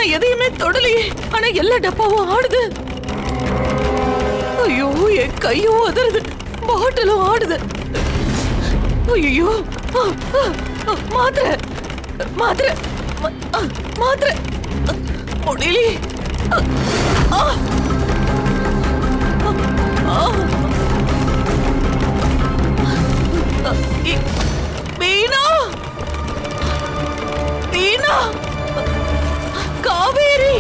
நான் எதையுமே தொடலையே. ஆனா எல்லா டப்பாவும் ஆடுது. ஐயோ, என் கையும் அதறுது, பாட்டிலும் ஆடுது. ஐயோ, மாத்திரை மாத்திரை மாத்திரை முடியலையே. வீணா, வீணா, காவேரி.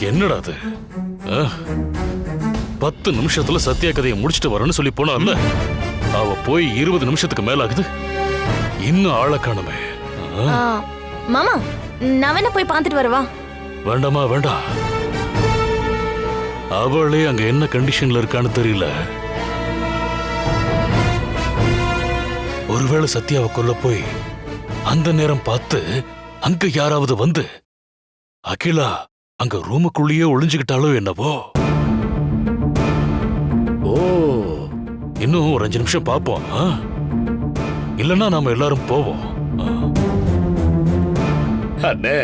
என்னடா அது? 10 நிமிஷத்துல சத்யா கதையை முடிச்சிட்டு வரேன்னு சொல்லி போனால, அவ போய் 20 நிமிஷத்துக்கு மேல ஆகுது, இன்னும் ஆளை காணுமே. மாமா, நான் வேணா போய் பார்த்துட்டு வரவா? வேண்டாமா, வேண்டாம். அவளே அங்க என்ன கண்டிஷன்ல இருக்கான்னு தெரியல. ஒருவேளை சத்யாவை கொல்ல போய் அந்த நேரம் பார்த்து அங்க யாராவது வந்து அகிலா அங்க ரூமுக்குள்ளேயே ஒளிஞ்சுக்கிட்டாலோ என்னவோ. ஓ, இன்னும் ஒரு 5 நிமிஷம் பார்ப்போம். இல்லன்னா நாம எல்லாரும் போவோம். அண்ணே,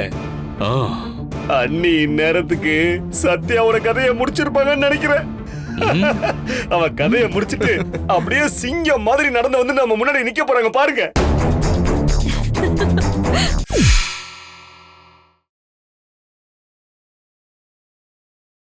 அண்ணி இந்நேரத்துக்கு சத்யாவோட கதையை முடிச்சிருப்பாங்கன்னு நினைக்கிறேன். அவ கதையை முடிச்சிட்டு அப்படியே சிங்கம் மாதிரி நடந்து வந்து நம்ம முன்னாடி நிக்க போறாங்க பாருங்க.